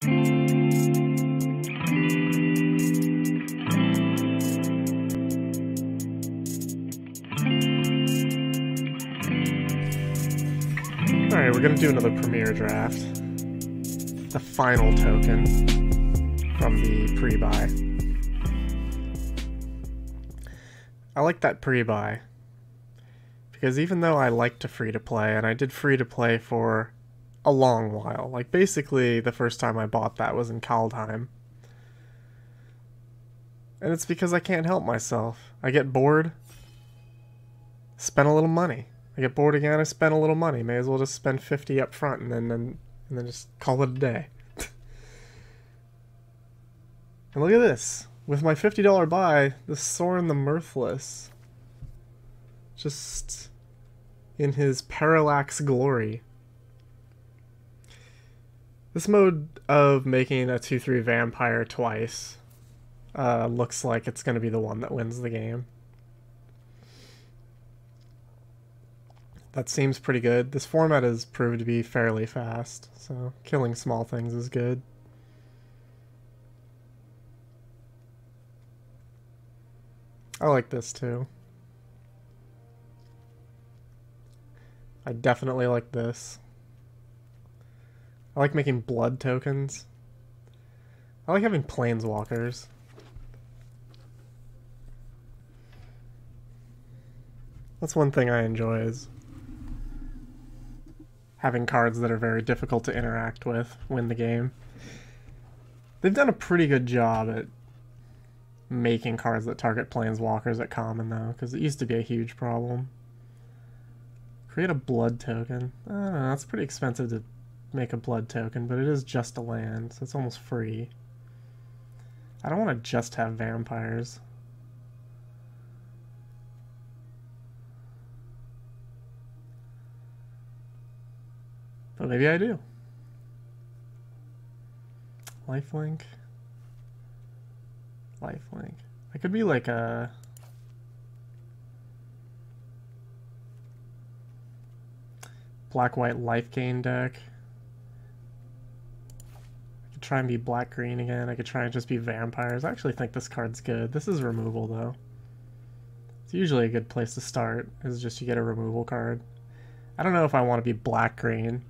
Alright, we're gonna do another premiere draft. The final token from the pre-buy. I like that pre-buy because even though I like to free-to-play, and I did free-to-play for a long while, like basically the first time I bought that was in Kaldheim. And it's because I can't help myself. I get bored, spend a little money. I get bored again, I spend a little money. May as well just spend 50 up front and then just call it a day. And look at this. With my $50 buy, the Soren the Mirthless. Just in his parallax glory. This mode of making a 2/3 vampire twice looks like it's going to be the one that wins the game. That seems pretty good. This format has proved to be fairly fast, so killing small things is good. I like this too. I definitely like this. I like making blood tokens. I like having planeswalkers. That's one thing I enjoy, is having cards that are very difficult to interact with win the game. They've done a pretty good job at making cards that target planeswalkers at common, though, because it used to be a huge problem. Create a blood token. I don't know, that's pretty expensive to make a blood token, but it is just a land, so it's almost free. I don't want to just have vampires. But maybe I do. Lifelink. Lifelink. I could be like a... black-white life gain deck. I could try and be black-green again. I could try and just be vampires. I actually think this card's good. This is removal, though. It's usually a good place to start, is just you get a removal card. I don't know if I want to be black-green.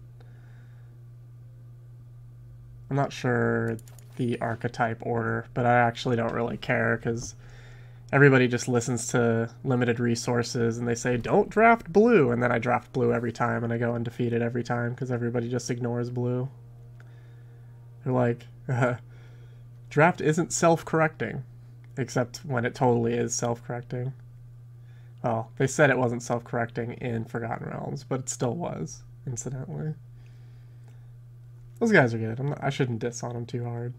I'm not sure the archetype order, but I actually don't really care because everybody just listens to limited resources and they say, don't draft blue, and then I draft blue every time and I go undefeated every time because everybody just ignores blue. They're like, draft isn't self-correcting, except when it totally is self-correcting. Well, they said it wasn't self-correcting in Forgotten Realms, but it still was, incidentally. Those guys are good. I shouldn't diss on them too hard,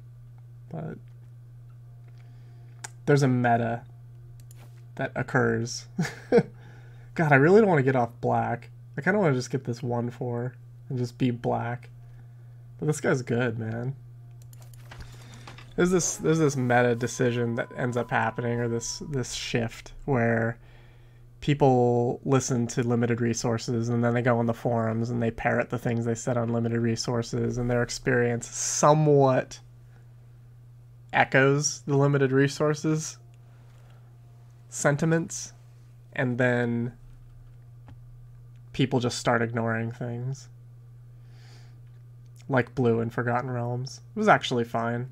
but there's a meta that occurs. God, I really don't want to get off black. I kind of want to just get this 1/4 and just be black. But this guy's good, man. There's this meta decision that ends up happening, or this shift where people listen to limited resources and then they go on the forums and they parrot the things they said on limited resources, and their experience somewhat echoes the limited resources sentiments, and then people just start ignoring things. Like blue in Forgotten Realms. It was actually fine.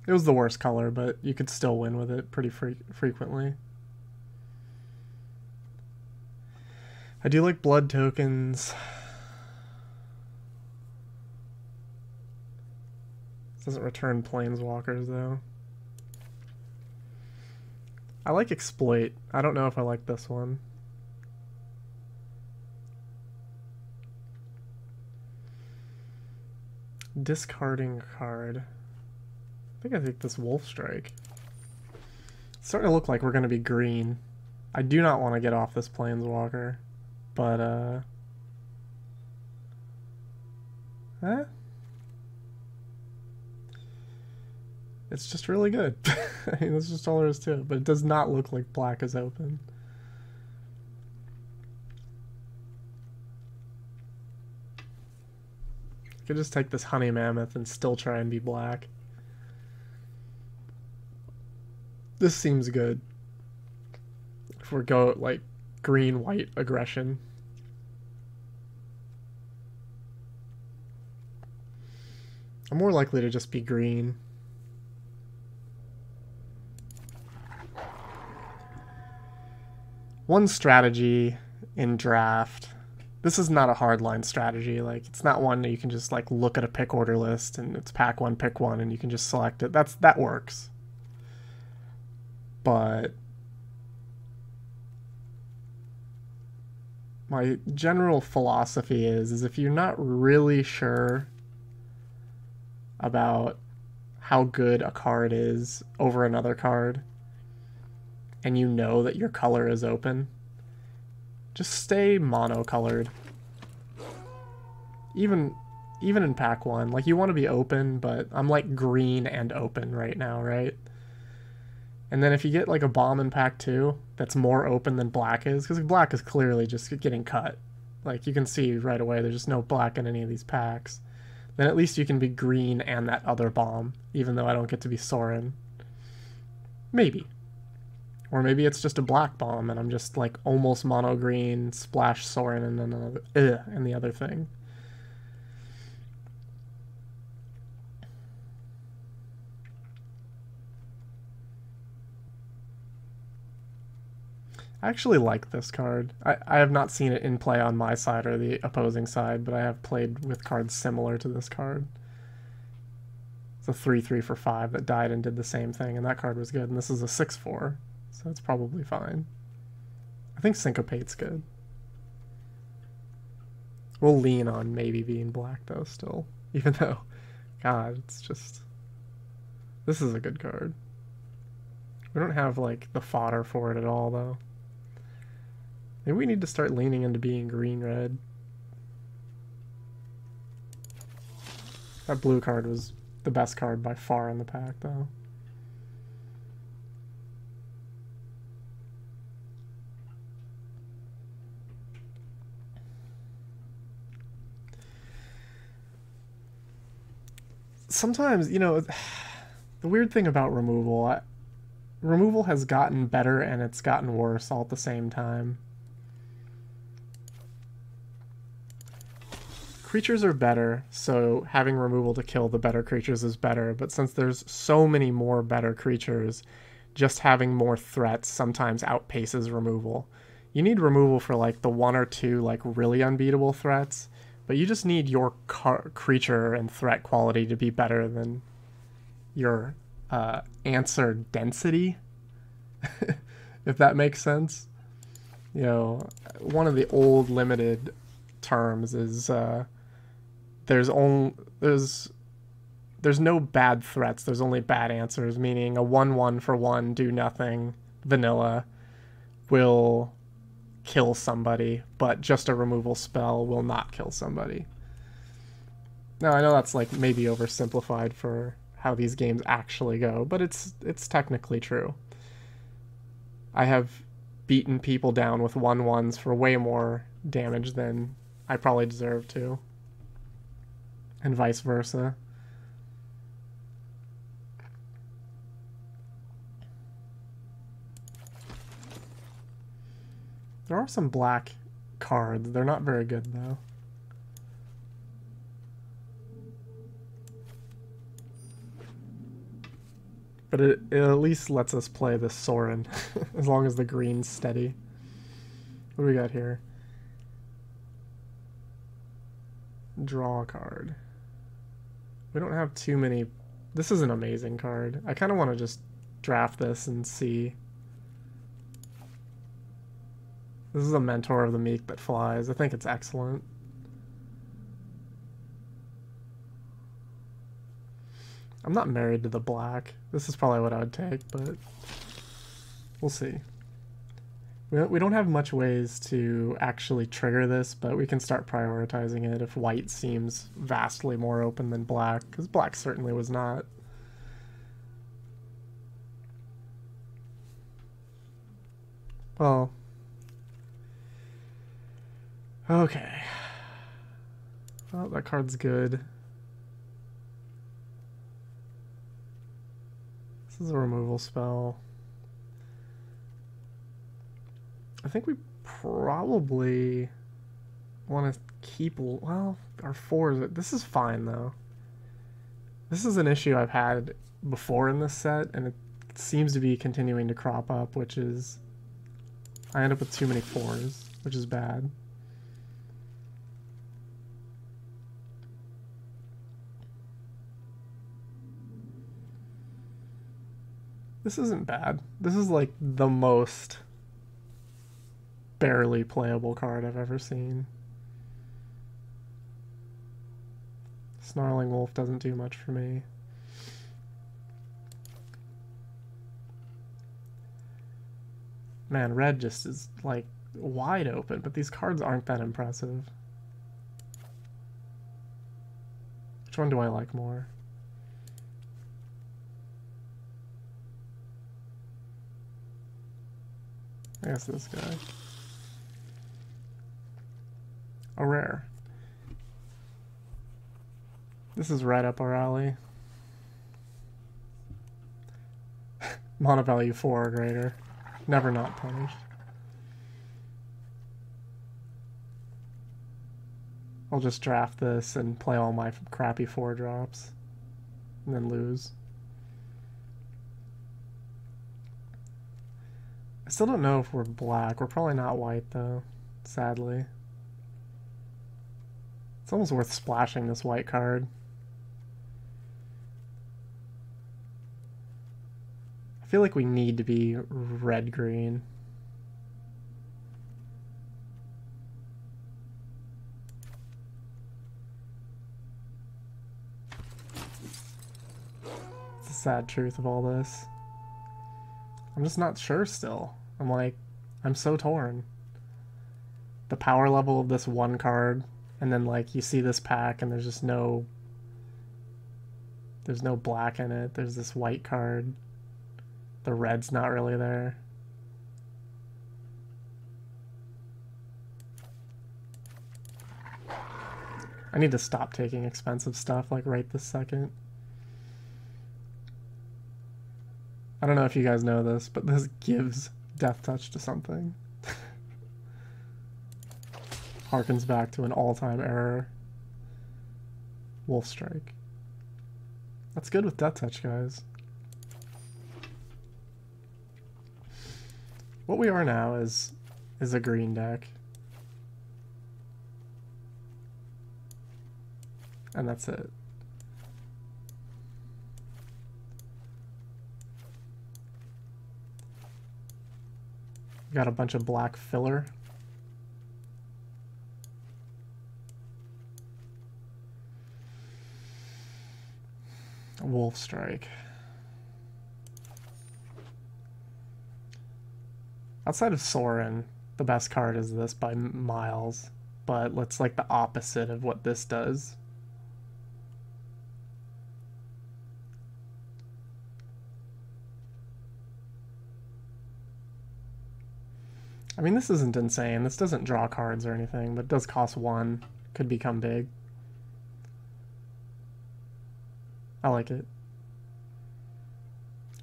It was the worst color, but you could still win with it pretty frequently. I do like blood tokens. This doesn't return planeswalkers, though. I like exploit. I don't know if I like this one. Discarding a card. I think this Wolf Strike. It's starting to look like we're going to be green. I do not want to get off this planeswalker. But, it's just really good. I mean, that's just all there is to it. But it does not look like black is open. I could just take this honey mammoth and still try and be black. This seems good. If we go like green-white aggression. I'm more likely to just be green. One strategy in draft. This is not a hardline strategy. Like, it's not one that you can just like look at a pick order list and it's pack one, pick one, and you can just select it. That works. But my general philosophy is if you're not really sure about how good a card is over another card, and you know that your color is open, just stay monocolored. Even in pack one, like, you want to be open, but I'm like green and open right now, right? And then if you get like a bomb in pack two that's more open than black is, because black is clearly just getting cut. Like, you can see right away there's just no black in any of these packs. Then at least you can be green and that other bomb, even though I don't get to be Sorin. Maybe. Or maybe it's just a black bomb and I'm just like almost mono green, splash Sorin and then another and the other thing. I actually like this card. I have not seen it in play on my side or the opposing side, but I have played with cards similar to this card. It's a 3/3 for 5 that died and did the same thing, and that card was good. And this is a 6/4, so it's probably fine. I think Syncopate's good. We'll lean on maybe being black, though, still. Even though, God, it's just... This is a good card. We don't have, like, the fodder for it at all, though. Maybe we need to start leaning into being green-red. That blue card was the best card by far in the pack, though. Sometimes, you know, the weird thing about removal, removal has gotten better and it's gotten worse all at the same time. Creatures are better, so having removal to kill the better creatures is better, but since there's so many more better creatures, just having more threats sometimes outpaces removal. You need removal for like the one or two like really unbeatable threats, but you just need your creature and threat quality to be better than your answer density, if that makes sense. You know, one of the old limited terms is there's no bad threats, there's only bad answers, meaning a 1/1 for 1 do nothing vanilla will kill somebody, but just a removal spell will not kill somebody. Now I know that's like maybe oversimplified for how these games actually go, but it's technically true. I have beaten people down with 1/1s for way more damage than I probably deserve to. And vice versa. There are some black cards. They're not very good, though. But it at least lets us play the Sorin, as long as the green's steady. What do we got here? Draw a card. We don't have too many... This is an amazing card. I kind of want to just draft this and see. This is a Mentor of the Meek that flies. I think it's excellent. I'm not married to the black. This is probably what I would take, but we'll see. We don't have much ways to actually trigger this, but we can start prioritizing it if white seems vastly more open than black, because black certainly was not. Well, okay. Oh, that card's good. This is a removal spell. I think we probably want to keep... Well, our 4s... This is fine, though. This is an issue I've had before in this set, and it seems to be continuing to crop up, which is... I end up with too many 4s, which is bad. This isn't bad. This is like the most barely playable card I've ever seen. Snarling Wolf doesn't do much for me. Man, red just is like wide open, but these cards aren't that impressive. Which one do I like more? I guess this guy. A rare. This is right up our alley. Mana value 4 or greater. Never not punished. I'll just draft this and play all my crappy 4 drops. And then lose. I still don't know if we're black. We're probably not white, though, sadly. It's almost worth splashing this white card. I feel like we need to be red-green. It's the sad truth of all this. I'm just not sure still. I'm so torn. The power level of this one card, and then like you see this pack and there's just there's no black in it. There's this white card. The red's not really there. I need to stop taking expensive stuff like right this second. I don't know if you guys know this, but this gives Death Touch to something. Harkens back to an all-time error. Wolf Strike. That's good with Death Touch, guys. What we are now is a green deck. And that's it. Got a bunch of black filler. Wolf Strike. Outside of Sorin, the best card is this by miles, but it's like the opposite of what this does. I mean, this isn't insane. This doesn't draw cards or anything, but it does cost 1. Could become big. I like it.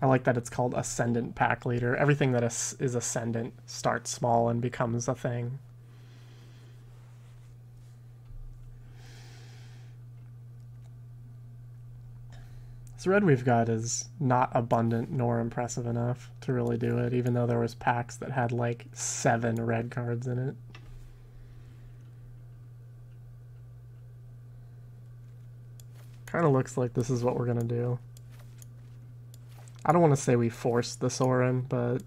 I like that it's called Ascendant Pack Leader. Everything that is Ascendant starts small and becomes a thing. This red we've got is not abundant nor impressive enough to really do it, even though there was packs that had like 7 red cards in it. Kind of looks like this is what we're gonna do. I don't want to say we forced the Sorin, but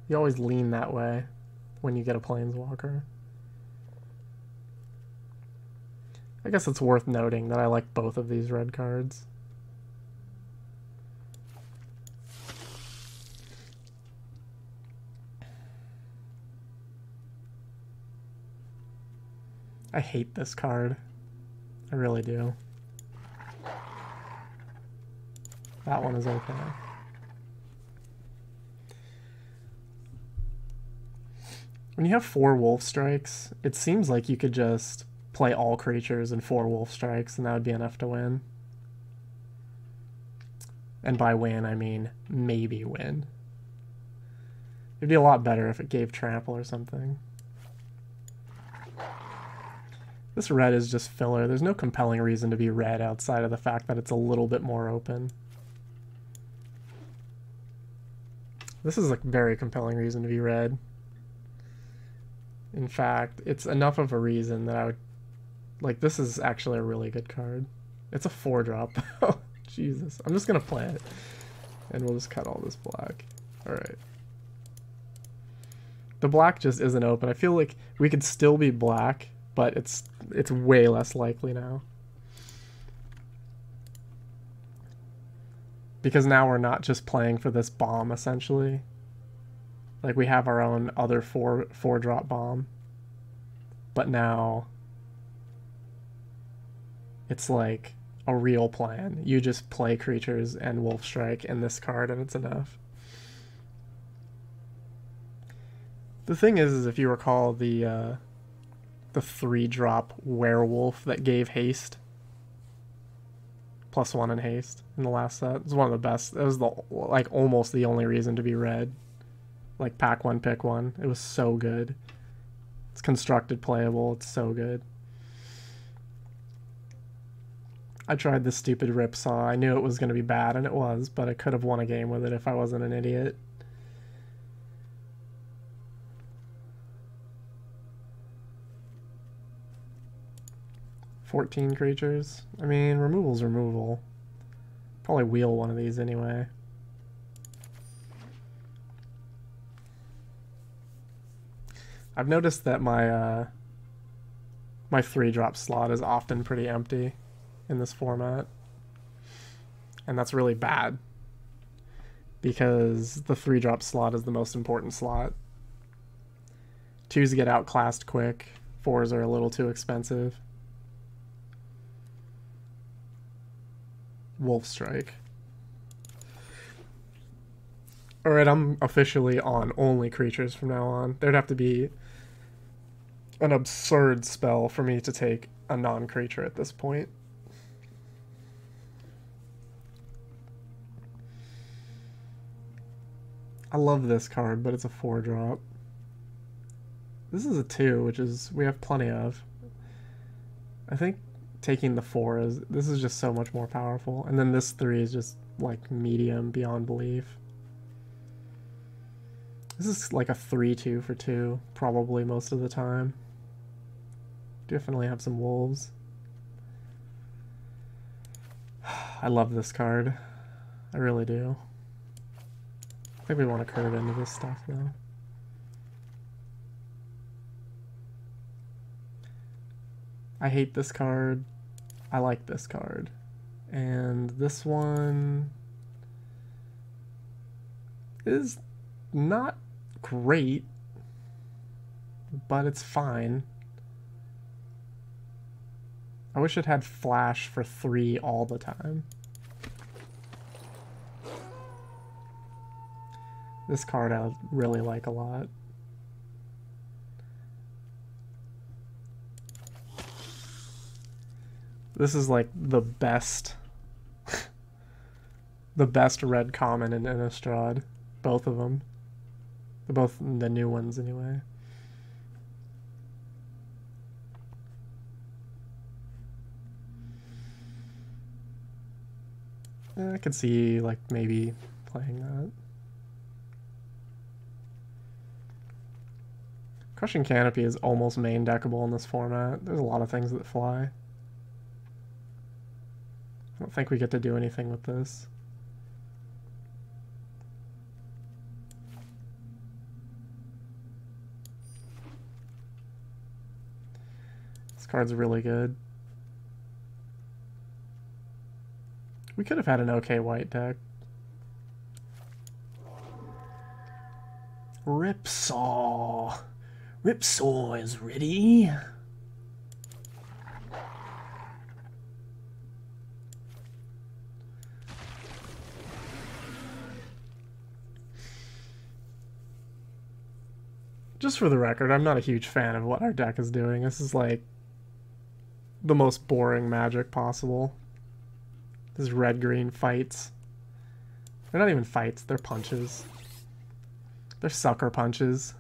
you always lean that way when you get a Planeswalker. I guess it's worth noting that I like both of these red cards. I hate this card. I really do. That one is okay. When you have 4 Wolf Strikes, it seems like you could just play all creatures and 4 Wolf Strikes, and that would be enough to win. And by win, I mean maybe win. It'd be a lot better if it gave trample or something. This red is just filler. There's no compelling reason to be red outside of the fact that it's a little bit more open. This is a very compelling reason to be red. In fact, it's enough of a reason that I would... Like, this is actually a really good card. It's a 4-drop. Oh, Jesus. I'm just going to play it. And we'll just cut all this black. Alright. The black just isn't open. I feel like we could still be black, but it's way less likely now. Because now we're not just playing for this bomb, essentially. Like, we have our own other 4-drop bomb. But now it's like a real plan. You just play creatures and Wolf Strike in this card and it's enough. The thing is if you recall the 3-drop werewolf that gave haste, +1 in haste in the last set, it was one of the best. It was like almost the only reason to be red. Like, pack one, pick one. It was so good. It's constructed playable. It's so good. I tried this stupid Ripsaw. I knew it was going to be bad, and it was, but I could have won a game with it if I wasn't an idiot. $14 creatures. I mean, removal's removal. Probably wheel one of these anyway. I've noticed that my 3-drop slot is often pretty empty in this format. And that's really bad. Because the 3-drop slot is the most important slot. 2s get outclassed quick. 4s are a little too expensive. Wolf Strike. Alright, I'm officially on only creatures from now on. There'd have to be an absurd spell for me to take a non-creature at this point. I love this card, but it's a 4-drop. This is a 2, which is we have plenty of. I think taking the 4 is... This is just so much more powerful. And then this 3 is just, like, medium beyond belief. This is like a 3-2 for 2, probably most of the time. Definitely have some wolves. I love this card. I really do. I think we want to curve into this stuff, though. I hate this card. I like this card. And this one is not great, but it's fine. I wish it had flash for 3 all the time. This card I really like a lot. This is like the best the best red common in Innistrad. Both of them. Both the new ones anyway. I could see like maybe playing that. Crushing Canopy is almost main deckable in this format. There's a lot of things that fly. I don't think we get to do anything with this. This card's really good. We could have had an okay white deck. Ripsaw. Ripsaw is ready. Just for the record, I'm not a huge fan of what our deck is doing. This is like the most boring Magic possible. This red-green fights. They're not even fights, they're punches. They're sucker punches.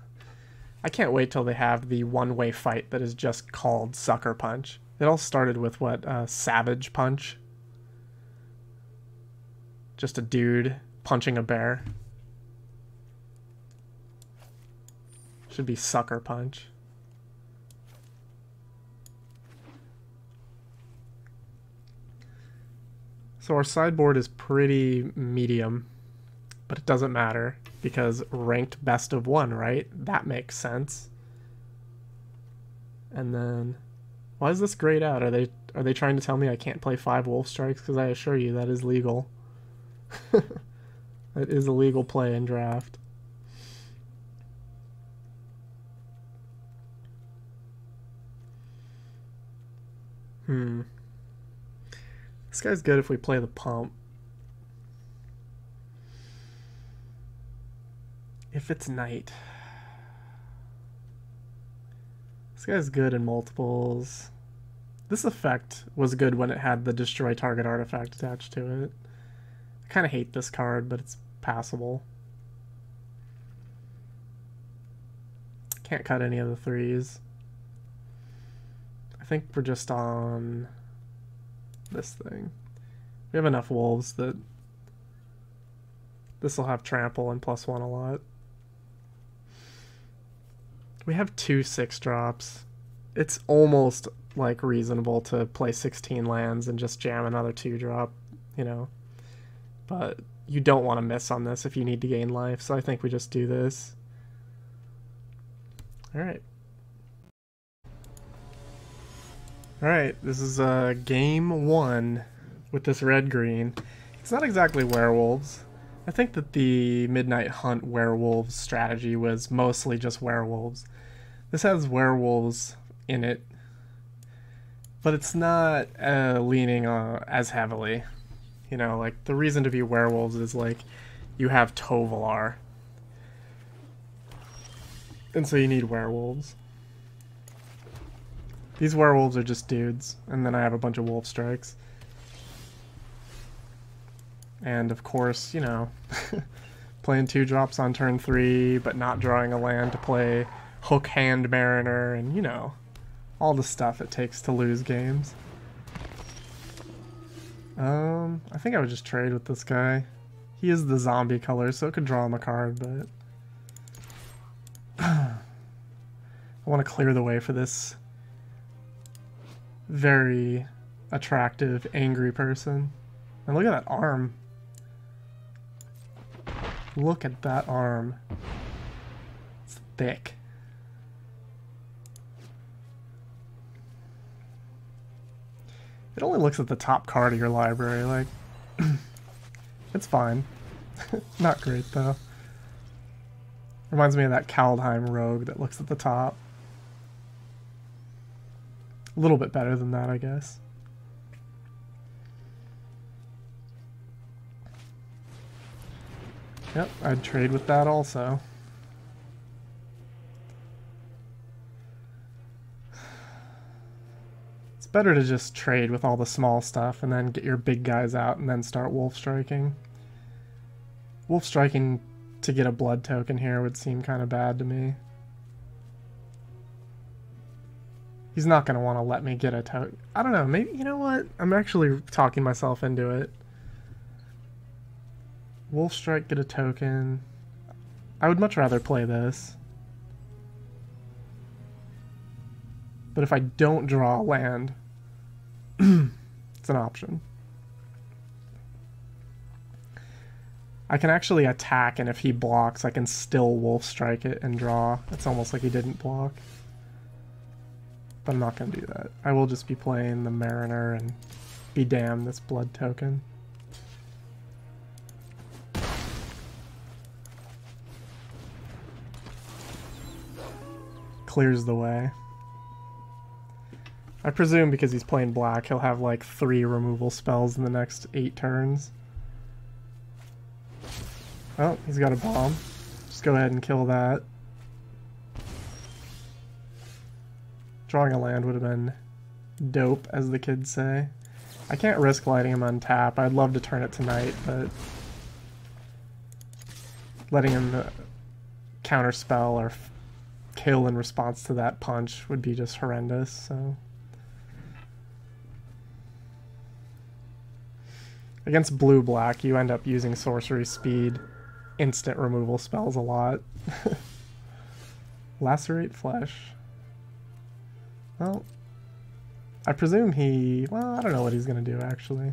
I can't wait till they have the one-way fight that is just called Sucker Punch. It all started with, what, Savage Punch? Just a dude punching a bear. Should be Sucker Punch. So our sideboard is pretty medium, but it doesn't matter because ranked best of one, right? That makes sense. And then, why is this grayed out? Are they trying to tell me I can't play 5 wolf strikes? Because I assure you that is legal. That is a legal play in draft. This guy's good if we play the pump. If it's night. This guy's good in multiples. This effect was good when it had the destroy target artifact attached to it. I kind of hate this card, but it's passable. Can't cut any of the 3s. I think we're just on this thing. We have enough wolves that this will have trample and +1 a lot. We have 2 6-drops. It's almost like reasonable to play 16 lands and just jam another 2-drop, you know. But you don't want to miss on this if you need to gain life, so I think we just do this. Alright. Alright, this is game 1 with this red-green. It's not exactly werewolves. I think that the Midnight Hunt werewolves strategy was mostly just werewolves. This has werewolves in it, but it's not leaning as heavily. You know, like, the reason to be werewolves is, like, you have Tovolar. And so you need werewolves. These werewolves are just dudes, and then I have a bunch of wolf strikes. And of course, you know, playing 2-drops on turn 3, but not drawing a land to play Hook Hand Mariner, and you know, all the stuff it takes to lose games. I think I would just trade with this guy. He is the zombie color, so it could draw him a card, but I want to clear the way for this very attractive, angry person. And look at that arm. Look at that arm. It's thick. It only looks at the top card of your library, like, it's fine. Not great, though. Reminds me of that Kaldheim rogue that looks at the top. A little bit better than that, I guess. Yep, I'd trade with that also. It's better to just trade with all the small stuff and then get your big guys out and then start wolf striking. Wolf striking to get a blood token here would seem kind of bad to me. He's not going to want to let me get a token. I don't know, maybe, you know what? I'm actually talking myself into it. Wolf strike, get a token. I would much rather play this. But if I don't draw a land, it's an option. I can actually attack, and if he blocks, I can still wolf strike it and draw. It's almost like he didn't block. But I'm not going to do that. I will just be playing the Mariner and be damned this blood token. Clears the way. I presume because he's playing black, he'll have like 3 removal spells in the next 8 turns. Oh, he's got a bomb. Just go ahead and kill that. Drawing a land would have been dope, as the kids say. I can't risk lighting him on tap. I'd love to turn it tonight, but letting him counterspell or kill in response to that punch would be just horrendous, so... Against blue-black, you end up using sorcery speed, instant removal spells a lot. Lacerate flesh. Well, I presume he... Well, I don't know what he's going to do, actually.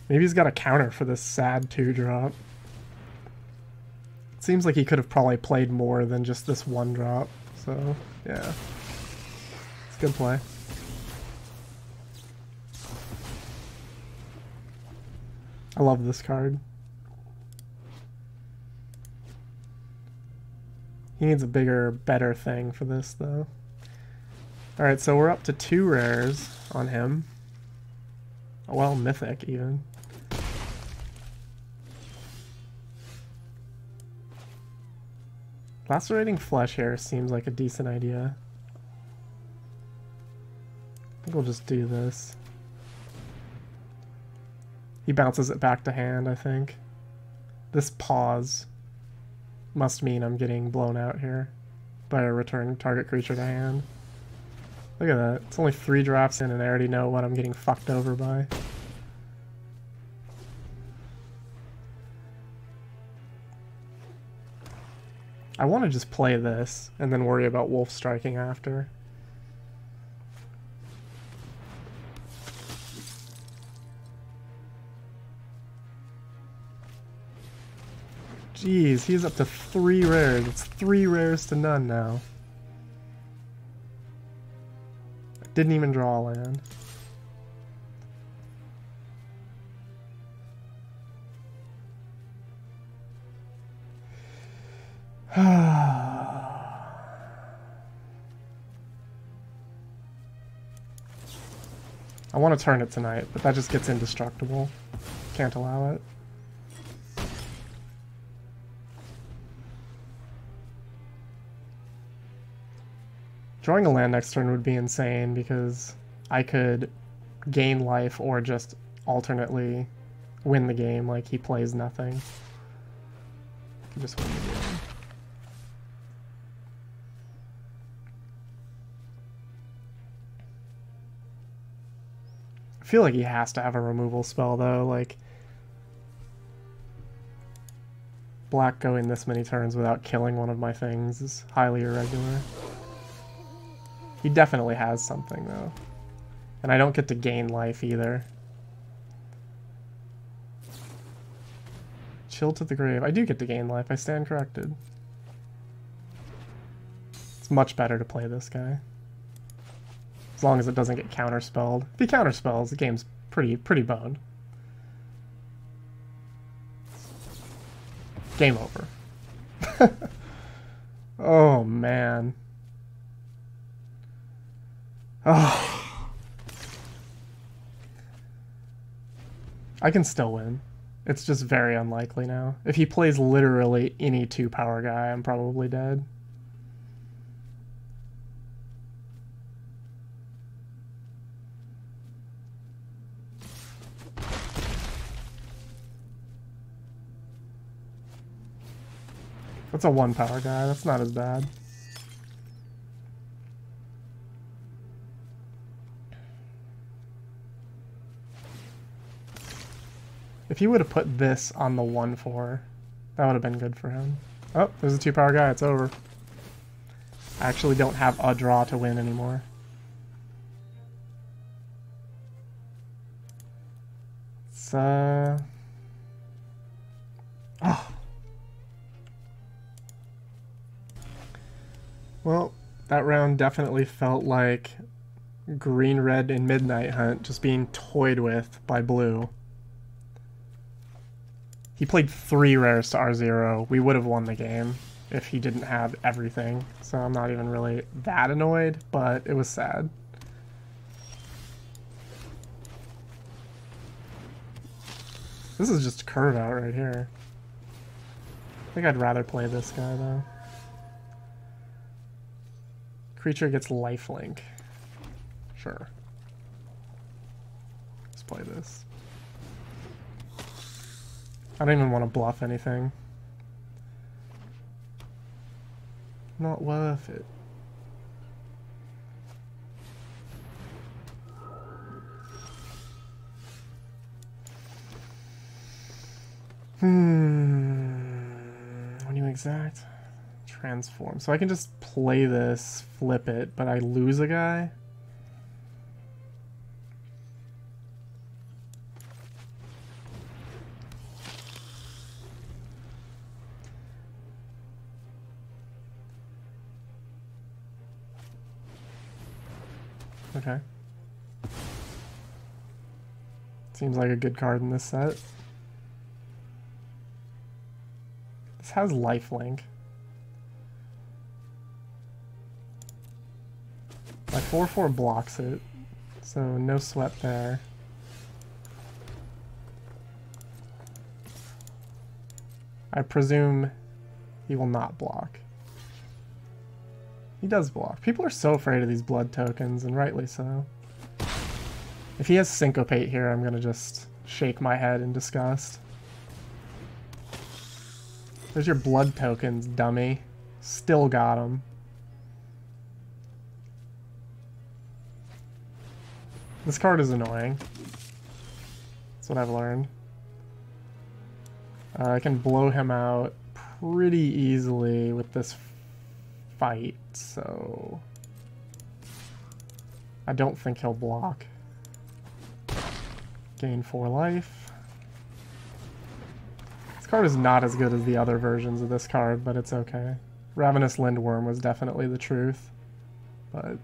Maybe he's got a counter for this sad 2-drop. It seems like he could have probably played more than just this 1-drop. So, yeah. It's a good play. I love this card. He needs a bigger, better thing for this, though. Alright, so we're up to 2 rares on him. Well, mythic, even. Lacerating flesh here seems like a decent idea. I think we'll just do this. He bounces it back to hand, I think. This pause must mean I'm getting blown out here by a return target creature to hand. Look at that. It's only 3 drafts in and I already know what I'm getting fucked over by. I want to just play this and then worry about wolf striking after. Jeez, he's up to 3 rares. It's 3 rares to none now. Didn't even draw a land. I want to turn it tonight, but that just gets indestructible. Can't allow it. Drawing a land next turn would be insane because I could gain life or just alternately win the game, like he plays nothing. I could just win the game. I feel like he has to have a removal spell though, like black going this many turns without killing one of my things is highly irregular. He definitely has something, though. And I don't get to gain life, either. Chill to the grave. I do get to gain life. I stand corrected. It's much better to play this guy. As long as it doesn't get counterspelled. If he counterspells, the game's pretty boned. Game over. Oh, man. Oh. I can still win. It's just very unlikely now. If he plays literally any 2-power guy, I'm probably dead. That's a 1-power guy. That's not as bad. If he would have put this on the 1/4, that would have been good for him. Oh, there's a 2-power guy. It's over. I actually don't have a draw to win anymore. It's, Oh. Well, that round definitely felt like green-red in Midnight Hunt just being toyed with by blue. He played 3 rares to R0. We would have won the game if he didn't have everything. So I'm not even really that annoyed, but it was sad. This is just a curve out right here. I think I'd rather play this guy, though. Creature gets lifelink. Sure. Let's play this. I don't even want to bluff anything. Not worth it. What do you exact? Transform. So I can just play this, flip it, but I lose a guy? Okay. Seems like a good card in this set. This has lifelink. My 4/4 blocks it, so no sweat there. I presume he will not block. He does block. People are so afraid of these blood tokens, and rightly so. If he has Syncopate here, I'm gonna just shake my head in disgust. There's your blood tokens, dummy. Still got him. This card is annoying. That's what I've learned. I can blow him out pretty easily with this fight, so I don't think he'll block. Gain 4 life. This card is not as good as the other versions of this card, but it's okay. Ravenous Lindworm was definitely the truth, but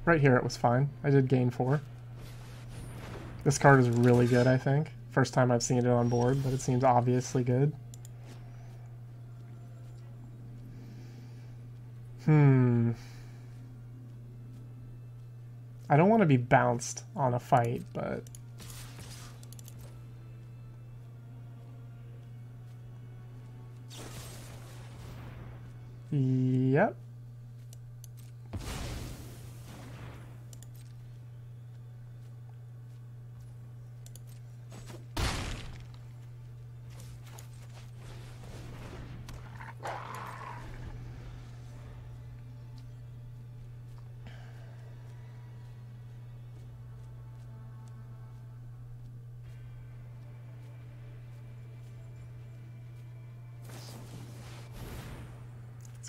right here it was fine. I did gain 4. This card is really good, I think. First time I've seen it on board, but it seems obviously good. I don't want to be bounced on a fight, but... Yep.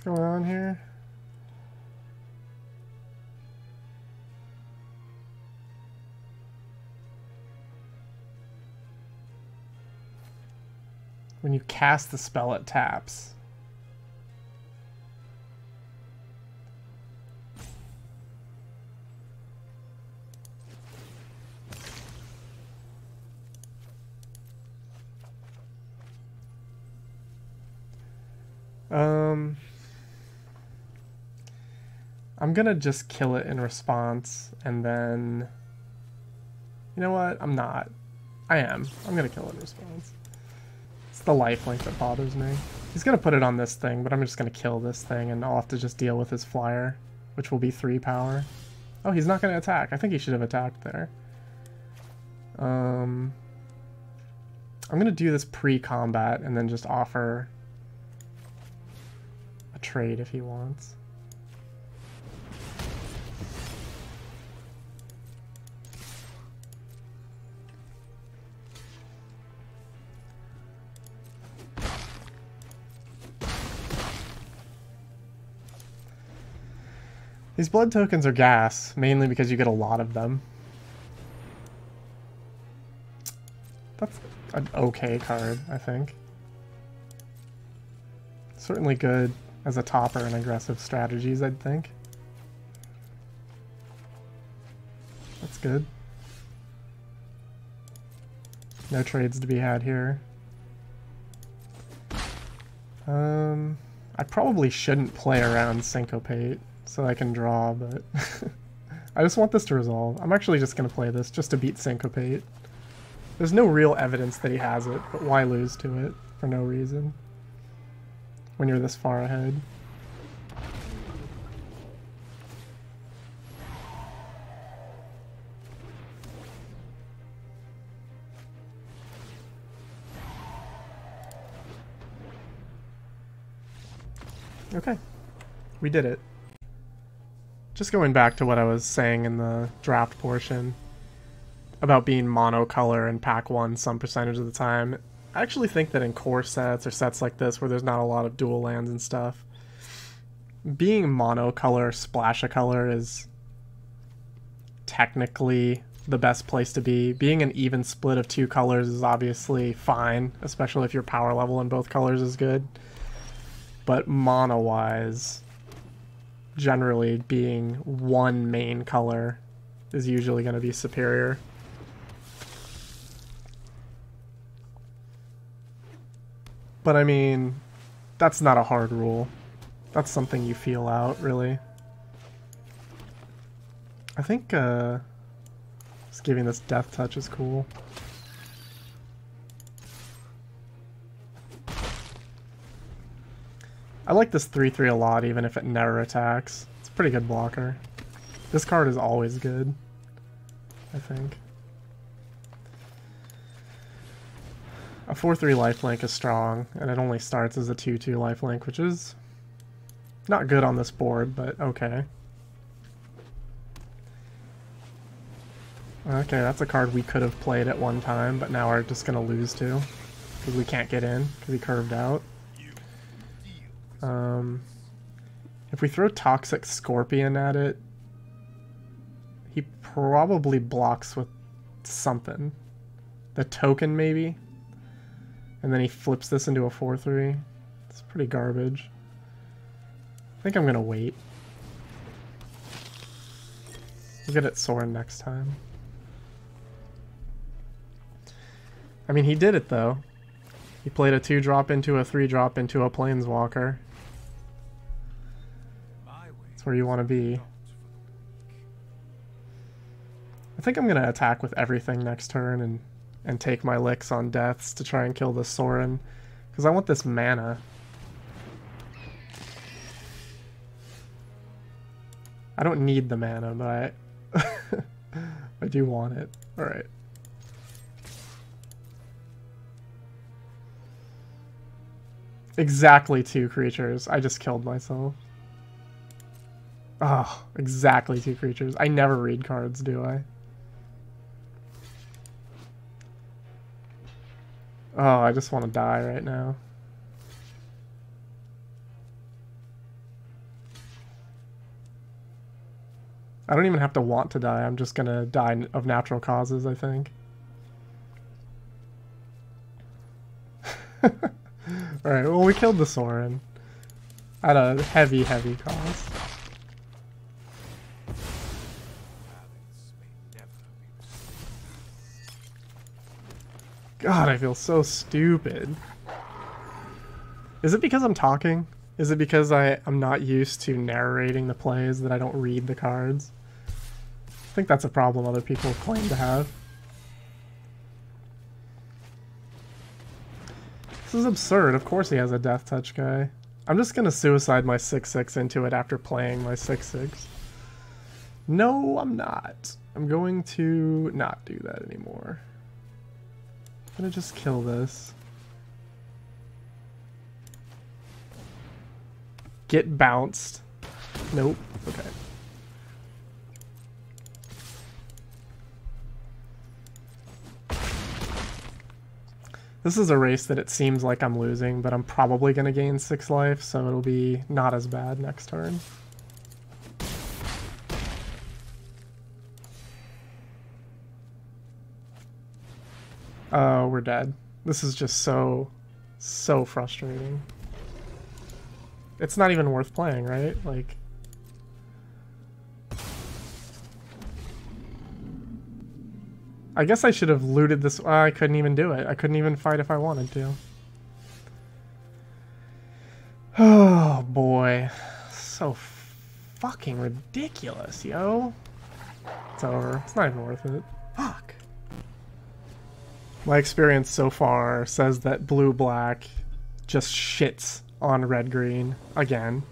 What's going on here? When you cast the spell, it taps. I'm gonna just kill it in response, and then... You know what? I'm not. I am. I'm gonna kill it in response. It's the lifelink that bothers me. He's gonna put it on this thing, but I'm just gonna kill this thing, and I'll have to just deal with his flyer, which will be 3 power. Oh, he's not gonna attack. I think he should have attacked there. I'm gonna do this pre-combat, and then just offer a trade if he wants. These blood tokens are gas, mainly because you get a lot of them. That's an okay card, I think. Certainly good as a topper in aggressive strategies, I'd think. That's good. No trades to be had here. I probably shouldn't play around Syncopate so I can draw, but I just want this to resolve. I'm actually just going to play this just to beat Syncopate. There's no real evidence that he has it, but why lose to it for no reason when you're this far ahead? Okay, we did it. Just going back to what I was saying in the draft portion about being monocolor in pack 1 some percentage of the time. I actually think that in core sets or sets like this where there's not a lot of dual lands and stuff, being monocolor, splash a color is technically the best place to be. Being an even split of 2 colors is obviously fine, especially if your power level in both colors is good. But mono-wise, generally being 1 main color is usually going to be superior. But I mean, that's not a hard rule. That's something you feel out, really. I think just giving this death touch is cool. I like this 3/3 a lot, even if it never attacks. It's a pretty good blocker. This card is always good, I think. A 4/3 lifelink is strong, and it only starts as a 2/2 lifelink, which is not good on this board, but okay. Okay, that's a card we could have played at one time, but now we're just going to lose to, because we can't get in, because he curved out. If we throw Toxic Scorpion at it, he probably blocks with something. The token, maybe? And then he flips this into a 4/3. It's pretty garbage. I think I'm going to wait. We'll get it Soren next time. I mean, he did it, though. He played a 2-drop into a 3-drop into a Planeswalker. That's where you want to be. I think I'm going to attack with everything next turn and take my licks on deaths to try and kill this Soren. Because I want this mana. I don't need the mana, but I do want it. Alright. Exactly 2 creatures. I just killed myself. Oh, exactly 2 creatures. I never read cards, do I? Oh, I just want to die right now. I don't even have to want to die. I'm just gonna die of natural causes, I think. Alright, well, we killed the Soren at a heavy, heavy cost. God, I feel so stupid. Is it because I'm talking? Is it because I'm not used to narrating the plays that I don't read the cards? I think that's a problem other people claim to have. This is absurd. Of course he has a death touch guy. I'm just gonna suicide my 6/6 into it after playing my 6/6. No, I'm not. I'm going to not do that anymore. I'm gonna just kill this. Get bounced. Nope. Okay. This is a race that it seems like I'm losing, but I'm probably going to gain 6 life, so it'll be not as bad next turn. Oh, we're dead. This is just so frustrating. It's not even worth playing, right? Like... I guess I should have looted this. I couldn't even do it. I couldn't even fight if I wanted to. Oh boy. So fucking ridiculous, yo. It's over. It's not even worth it. Fuck. My experience so far says that blue-black just shits on red-green again.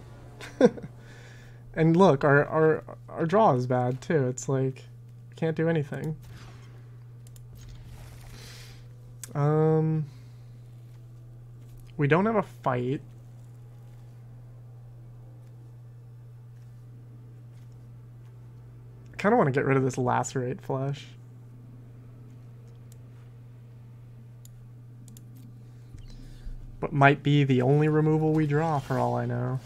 And look, our draw is bad too. It's like, can't do anything. We don't have a fight. kind of want to get rid of this lacerate flesh. But might be the only removal we draw for all I know.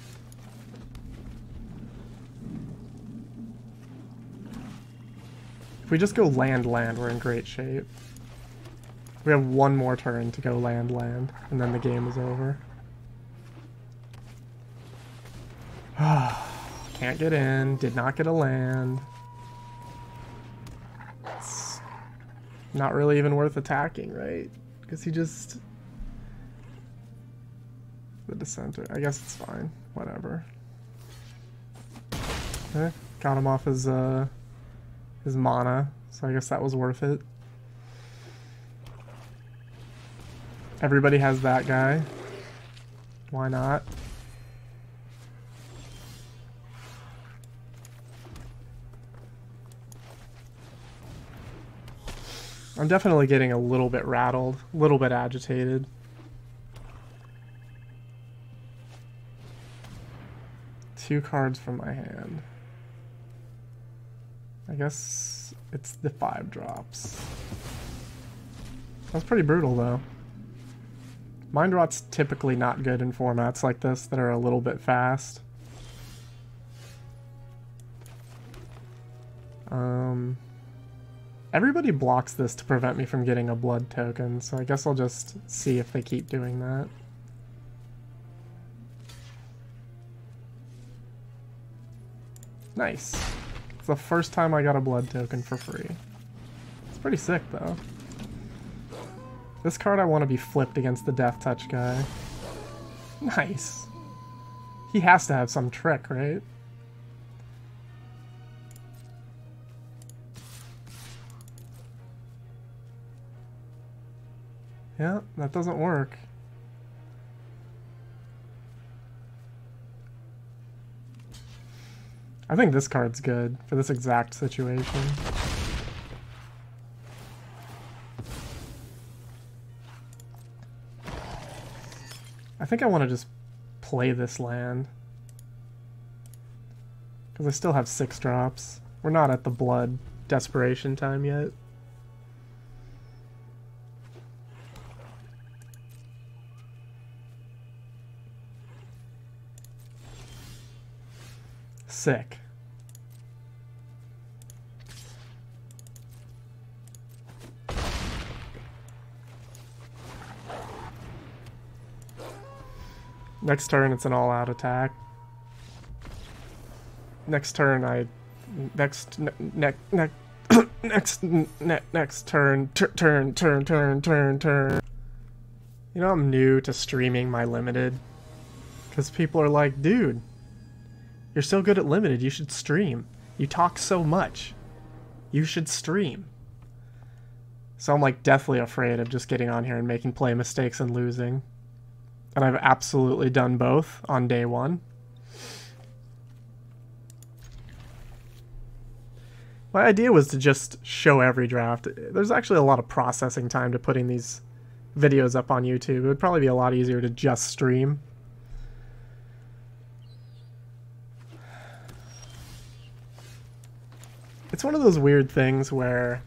If we just go land, we're in great shape. We have one more turn to go land, and then the game is over. Can't get in, did not get a land. It's not really even worth attacking, right? Because he just... The dissenter. I guess it's fine. Whatever. Okay. Got him off his mana, so I guess that was worth it. Everybody has that guy. Why not? I'm definitely getting a little bit rattled, a little bit agitated. Two cards from my hand. I guess it's the 5 drops. That's pretty brutal though. Mind Rot's typically not good in formats like this that are a little bit fast. Everybody blocks this to prevent me from getting a blood token, so I guess I'll just see if they keep doing that. Nice. It's the first time I got a blood token for free. It's pretty sick, though. This card I want to be flipped against the Death Touch guy. Nice. He has to have some trick, right? Yeah, that doesn't work. I think this card's good for this exact situation. I think I want to just play this land. Because I still have 6 drops. We're not at the blood desperation time yet. Sick. Next turn, it's an all-out attack. Next turn, next turn. You know, I'm new to streaming my limited, because people are like, dude, you're so good at limited, you should stream. You talk so much. You should stream. So I'm like deathly afraid of just getting on here and making play mistakes and losing. And I've absolutely done both on day one. My idea was to just show every draft. There's actually a lot of processing time to putting these videos up on YouTube. It would probably be a lot easier to just stream. It's one of those weird things where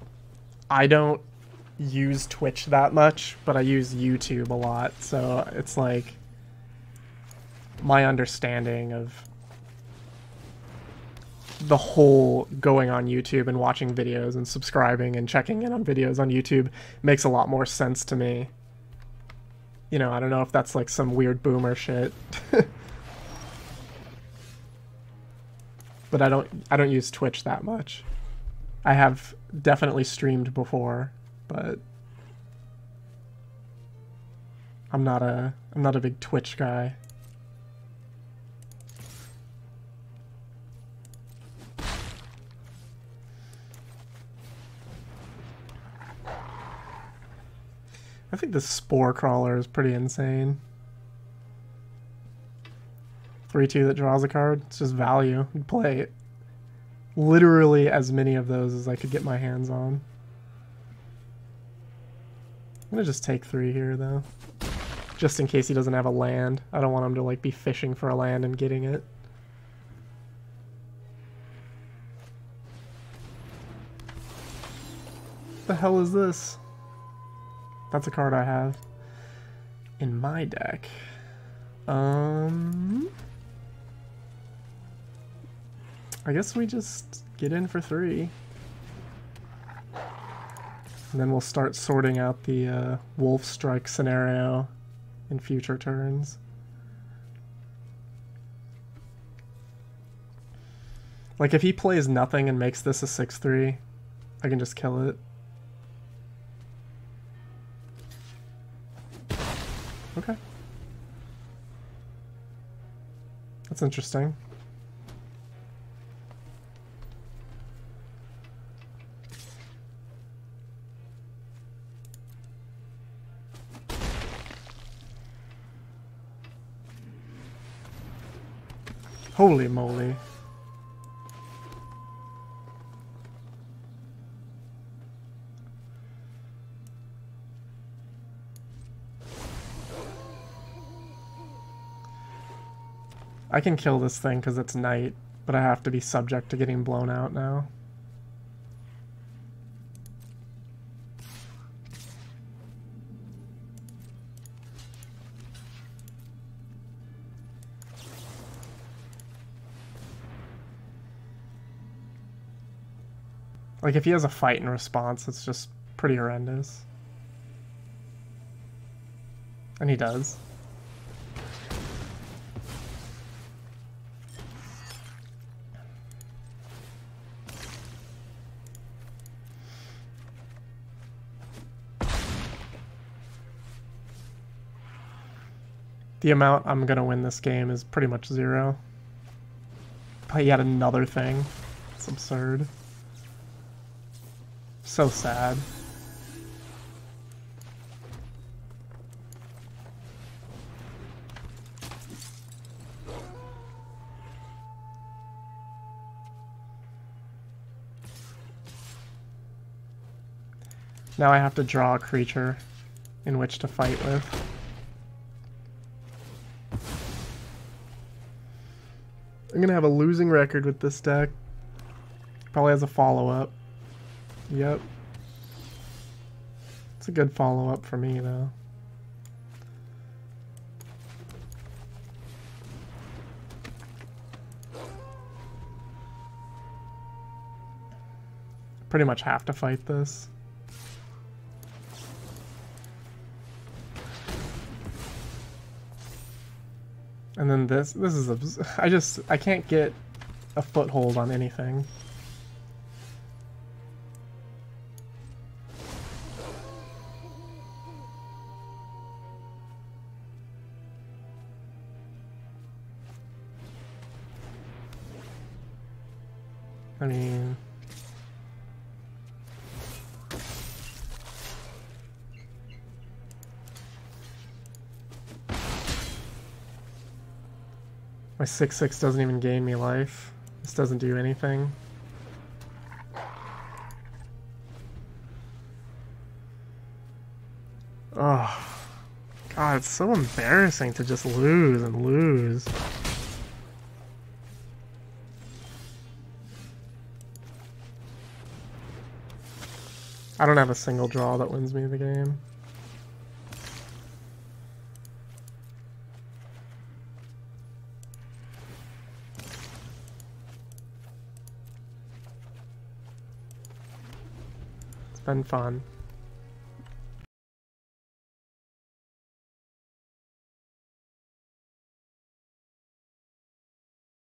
I don't use Twitch that much, but I use YouTube a lot, so it's like my understanding of the whole going on YouTube and watching videos and subscribing and checking in on videos on YouTube makes a lot more sense to me. You know, I don't know if that's like some weird boomer shit. But I don't use Twitch that much. I have definitely streamed before, but I'm not a big Twitch guy. I think this Spore Crawler is pretty insane. 3/2 that draws a card. It's just value. You play literally as many of those as I could get my hands on. I'm gonna just take 3 here though, just in case he doesn't have a land. I don't want him to like be fishing for a land and getting it. The hell is this? That's a card I have in my deck. I guess we just get in for 3. And then we'll start sorting out the wolf strike scenario in future turns. Like, if he plays nothing and makes this a 6/3, I can just kill it. Okay. That's interesting. Holy moly. I can kill this thing because it's night, but I have to be subject to getting blown out now. Like, if he has a fight in response, it's just pretty horrendous. And he does. The amount I'm gonna win this game is pretty much 0. Play yet another thing. It's absurd. So sad. Now I have to draw a creature in which to fight with. I'm gonna have a losing record with this deck. Probably has a follow-up. Yep. It's a good follow-up for me, though. Pretty much have to fight this. And then this is I can't get a foothold on anything. I mean, my 6/6 doesn't even gain me life. This doesn't do anything. Oh, God, it's so embarrassing to just lose and lose. I don't have a single draw that wins me the game. It's been fun.